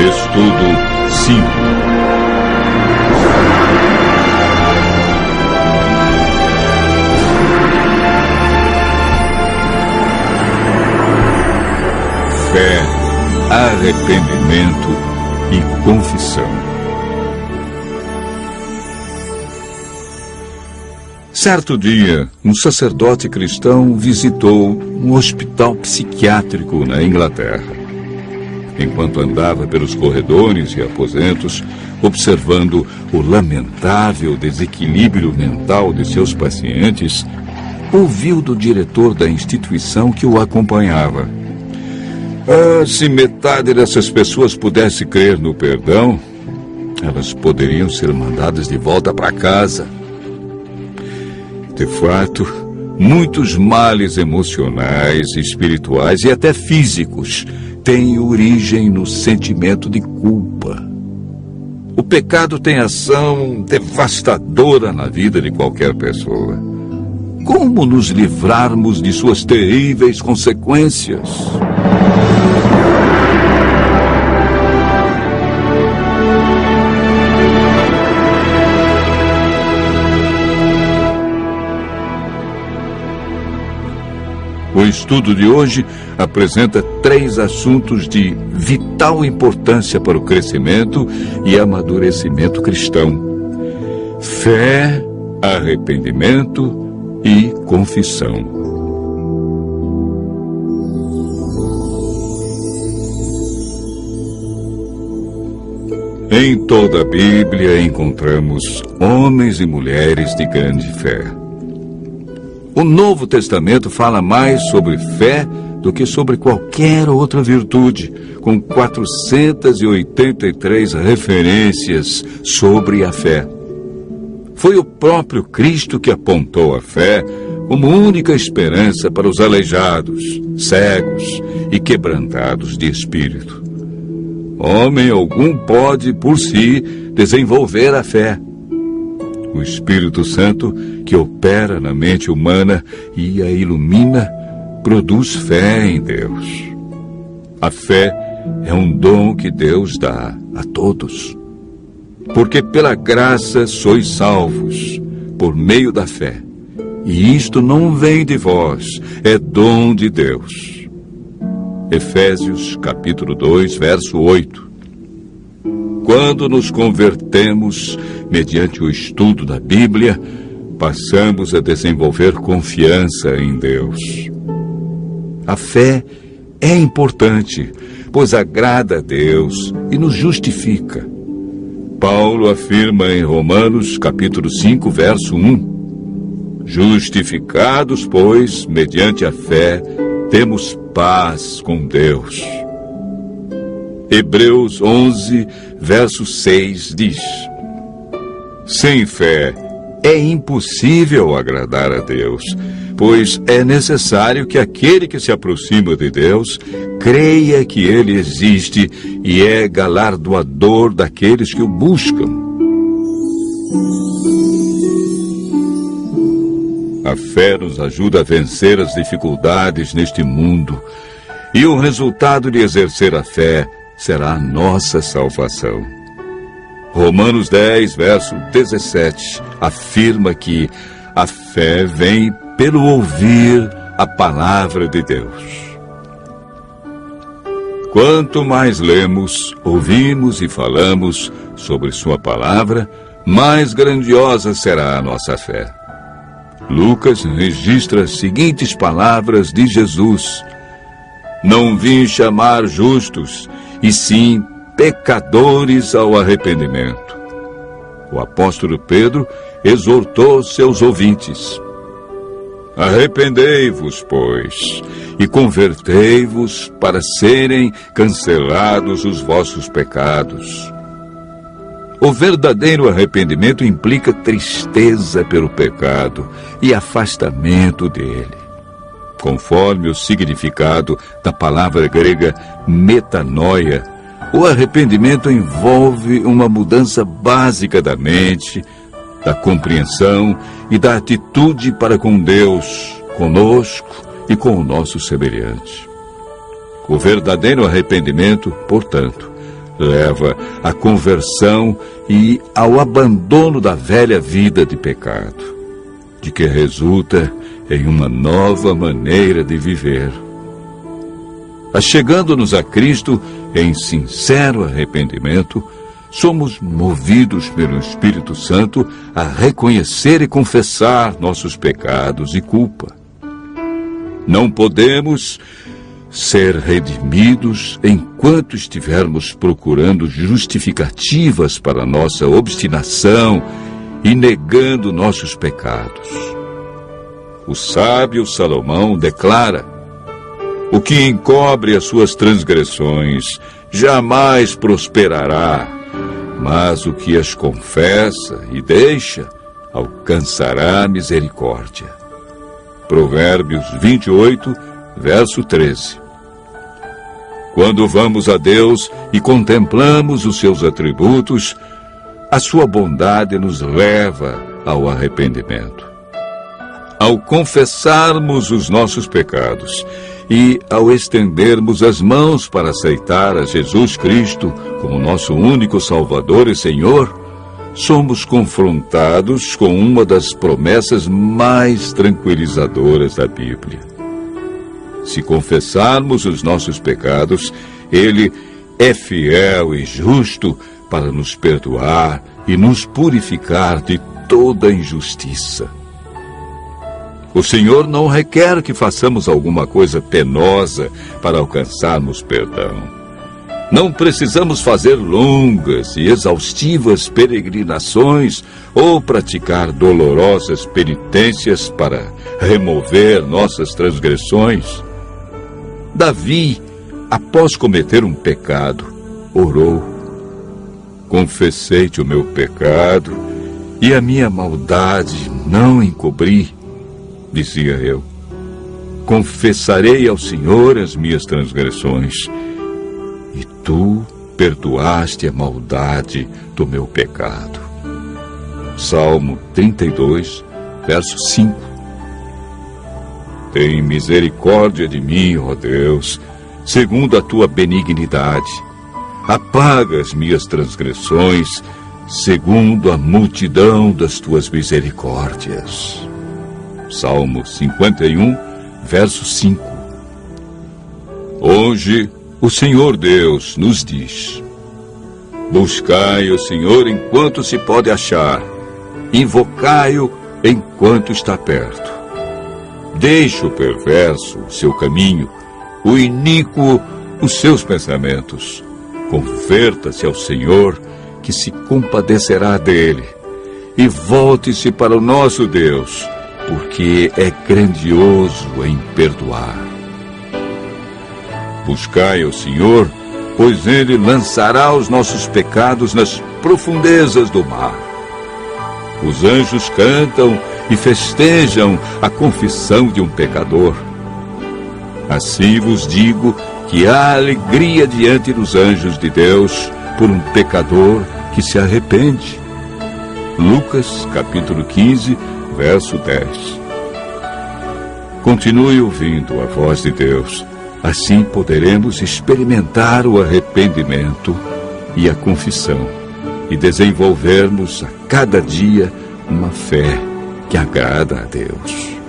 Estudo 5. Fé, arrependimento e confissão. Certo dia, um sacerdote cristão visitou um hospital psiquiátrico na Inglaterra. Enquanto andava pelos corredores e aposentos, observando o lamentável desequilíbrio mental de seus pacientes, ouviu do diretor da instituição que o acompanhava: se metade dessas pessoas pudesse crer no perdão, elas poderiam ser mandadas de volta para casa. De fato, muitos males emocionais, espirituais e até físicos têm origem no sentimento de culpa. O pecado tem ação devastadora na vida de qualquer pessoa. Como nos livrarmos de suas terríveis consequências? O estudo de hoje apresenta 3 assuntos de vital importância para o crescimento e amadurecimento cristão: fé, arrependimento e confissão. Em toda a Bíblia encontramos homens e mulheres de grande fé. O Novo Testamento fala mais sobre fé do que sobre qualquer outra virtude, com 483 referências sobre a fé. Foi o próprio Cristo que apontou a fé como única esperança para os aleijados, cegos e quebrantados de espírito. Homem algum pode, por si, desenvolver a fé. O Espírito Santo, que opera na mente humana e a ilumina, produz fé em Deus. A fé é um dom que Deus dá a todos. Porque pela graça sois salvos, por meio da fé. E isto não vem de vós, é dom de Deus. Efésios, capítulo 2, verso 8. Quando nos convertemos, mediante o estudo da Bíblia, passamos a desenvolver confiança em Deus. A fé é importante, pois agrada a Deus e nos justifica. Paulo afirma em Romanos, capítulo 5, verso 1: Justificados, pois, mediante a fé, temos paz com Deus. Hebreus 11, verso 6 diz: Sem fé é impossível agradar a Deus, pois é necessário que aquele que se aproxima de Deus creia que Ele existe e é galardoador daqueles que o buscam. A fé nos ajuda a vencer as dificuldades neste mundo, e o resultado de exercer a fé será a nossa salvação. Romanos 10, verso 17, afirma que a fé vem pelo ouvir a palavra de Deus. Quanto mais lemos, ouvimos e falamos sobre sua palavra, mais grandiosa será a nossa fé. Lucas registra as seguintes palavras de Jesus: Não vim chamar justos, e sim pecadores ao arrependimento. O apóstolo Pedro exortou seus ouvintes: Arrependei-vos, pois, e convertei-vos para serem cancelados os vossos pecados. O verdadeiro arrependimento implica tristeza pelo pecado e afastamento dele. Conforme o significado da palavra grega metanoia, o arrependimento envolve uma mudança básica da mente, da compreensão e da atitude para com Deus, conosco e com o nosso semelhante. O verdadeiro arrependimento, portanto, leva à conversão e ao abandono da velha vida de pecado, de que resulta em uma nova maneira de viver. Achegando-nos a Cristo em sincero arrependimento, somos movidos pelo Espírito Santo a reconhecer e confessar nossos pecados e culpa. Não podemos ser redimidos enquanto estivermos procurando justificativas para nossa obstinação e negando nossos pecados. O sábio Salomão declara: o que encobre as suas transgressões jamais prosperará, mas o que as confessa e deixa alcançará misericórdia. Provérbios 28, verso 13. Quando vamos a Deus e contemplamos os seus atributos, a sua bondade nos leva ao arrependimento. Ao confessarmos os nossos pecados e ao estendermos as mãos para aceitar a Jesus Cristo como nosso único Salvador e Senhor, somos confrontados com uma das promessas mais tranquilizadoras da Bíblia. Se confessarmos os nossos pecados, Ele é fiel e justo para nos perdoar e nos purificar de toda injustiça. O Senhor não requer que façamos alguma coisa penosa para alcançarmos perdão. Não precisamos fazer longas e exaustivas peregrinações ou praticar dolorosas penitências para remover nossas transgressões. Davi, após cometer um pecado, orou: confessei-te o meu pecado e a minha maldade não encobri. Dizia eu: confessarei ao Senhor as minhas transgressões, e tu perdoaste a maldade do meu pecado. Salmo 32, verso 5. Tem misericórdia de mim, ó Deus, segundo a tua benignidade. Apaga as minhas transgressões, segundo a multidão das tuas misericórdias. Salmo 51, verso 5. Hoje, o Senhor Deus nos diz: buscai o Senhor enquanto se pode achar, invocai-o enquanto está perto. Deixe o perverso o seu caminho, o iníquo os seus pensamentos. Converta-se ao Senhor, que se compadecerá dele, e volte-se para o nosso Deus, porque é grandioso em perdoar. Buscai ao Senhor, pois Ele lançará os nossos pecados nas profundezas do mar. Os anjos cantam e festejam a confissão de um pecador. Assim vos digo que há alegria diante dos anjos de Deus por um pecador que se arrepende. Lucas, capítulo 15, verso 10. Continue ouvindo a voz de Deus. Assim poderemos experimentar o arrependimento e a confissão e desenvolvermos a cada dia uma fé que agrada a Deus.